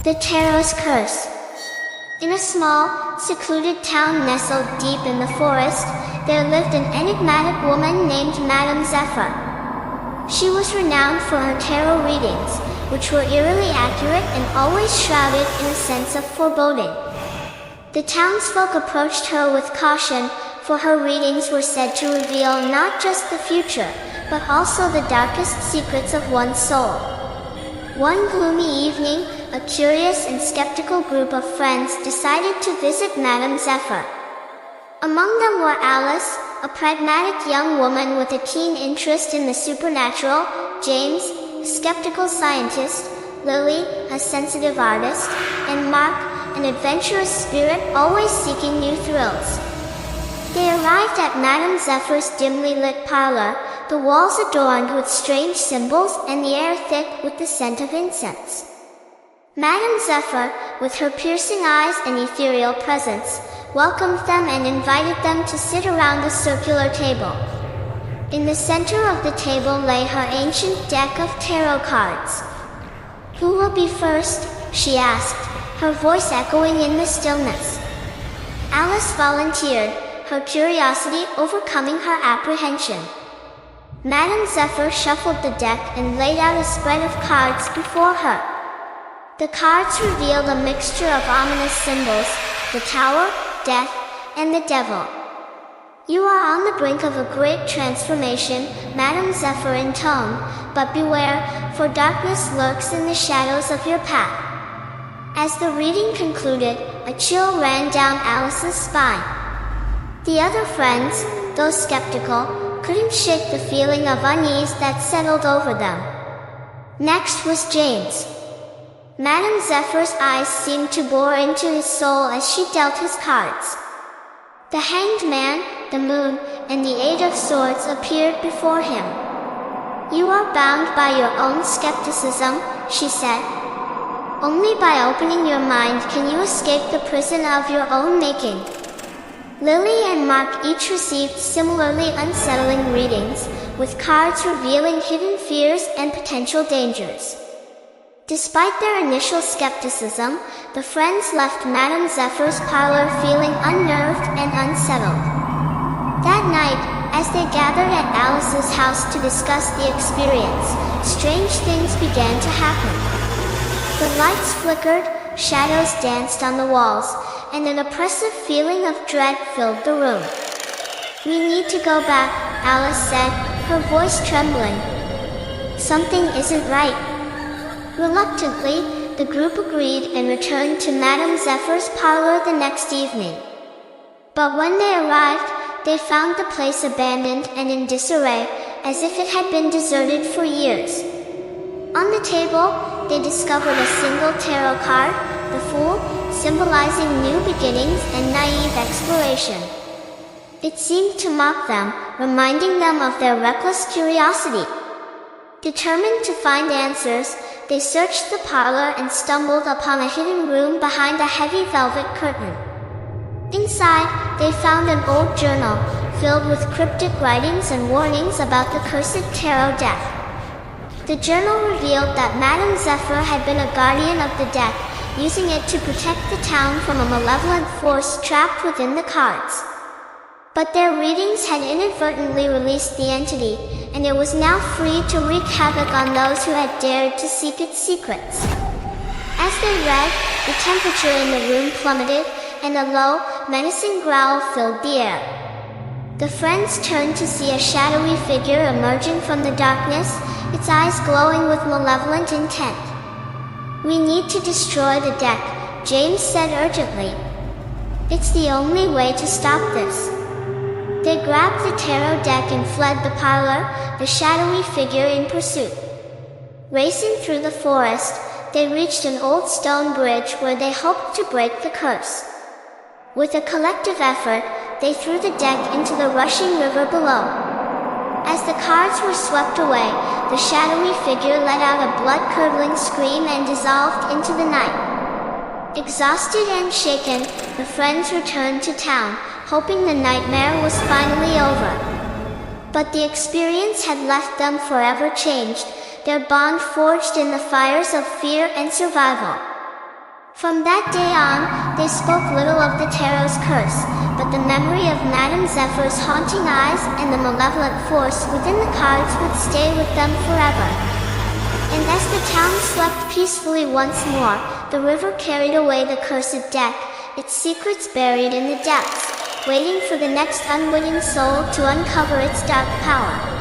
The Tarot's Curse. In a small, secluded town nestled deep in the forest, there lived an enigmatic woman named Madam Zepha. She was renowned for her tarot readings, which were eerily accurate and always shrouded in a sense of foreboding. The townsfolk approached her with caution, for her readings were said to reveal not just the future, but also the darkest secrets of one's soul. One gloomy evening, a curious and skeptical group of friends decided to visit Madam Zepha. Among them were Alice, a pragmatic young woman with a keen interest in the supernatural, James, a skeptical scientist, Lily, a sensitive artist, and Mark, an adventurous spirit always seeking new thrills. They arrived at Madam Zepha's dimly lit parlor, the walls adorned with strange symbols and the air thick with the scent of incense. Madam Zepha, with her piercing eyes and ethereal presence, welcomed them and invited them to sit around the circular table. In the center of the table lay her ancient deck of tarot cards. "Who will be first?" she asked, her voice echoing in the stillness. Alice volunteered, her curiosity overcoming her apprehension. Madam Zepha shuffled the deck and laid out a spread of cards before her. The cards revealed a mixture of ominous symbols: the Tower, Death, and the Devil. "You are on the brink of a great transformation," Madam Zepha intoned, "but beware, for darkness lurks in the shadows of your path." As the reading concluded, a chill ran down Alice's spine. The other friends, though skeptical, couldn't shake the feeling of unease that settled over them. Next was James. Madam Zepha's eyes seemed to bore into his soul as she dealt his cards. The Hanged Man, the Moon, and the Eight of Swords appeared before him. "You are bound by your own skepticism," she said. "Only by opening your mind can you escape the prison of your own making." Lily and Mark each received similarly unsettling readings, with cards revealing hidden fears and potential dangers. Despite their initial skepticism, the friends left Madam Zepha's parlor feeling unnerved and unsettled. That night, as they gathered at Alice's house to discuss the experience, strange things began to happen. The lights flickered, shadows danced on the walls, and an oppressive feeling of dread filled the room. "We need to go back," Alice said, her voice trembling. "Something isn't right." Reluctantly, the group agreed and returned to Madam Zepha's parlor the next evening. But when they arrived, they found the place abandoned and in disarray, as if it had been deserted for years. On the table, they discovered a single tarot card, the Fool, symbolizing new beginnings and naive exploration. It seemed to mock them, reminding them of their reckless curiosity. Determined to find answers, they searched the parlor and stumbled upon a hidden room behind a heavy velvet curtain. Inside, they found an old journal, filled with cryptic writings and warnings about the cursed tarot deck. The journal revealed that Madam Zepha had been a guardian of the deck, using it to protect the town from a malevolent force trapped within the cards. But their readings had inadvertently released the entity, and it was now free to wreak havoc on those who had dared to seek its secrets. As they read, the temperature in the room plummeted, and a low, menacing growl filled the air. The friends turned to see a shadowy figure emerging from the darkness, its eyes glowing with malevolent intent. "We need to destroy the deck," James said urgently. "It's the only way to stop this." They grabbed the tarot deck and fled the parlor, the shadowy figure in pursuit. Racing through the forest, they reached an old stone bridge where they hoped to break the curse. With a collective effort, they threw the deck into the rushing river below. As the cards were swept away, the shadowy figure let out a blood-curdling scream and dissolved into the night. Exhausted and shaken, the friends returned to town, hoping the nightmare was finally over. But the experience had left them forever changed, their bond forged in the fires of fear and survival. From that day on, they spoke little of the Tarot's curse, but the memory of Madam Zepha's haunting eyes and the malevolent force within the cards would stay with them forever. And as the town slept peacefully once more, the river carried away the cursed deck, its secrets buried in the depths, waiting for the next unwitting soul to uncover its dark power.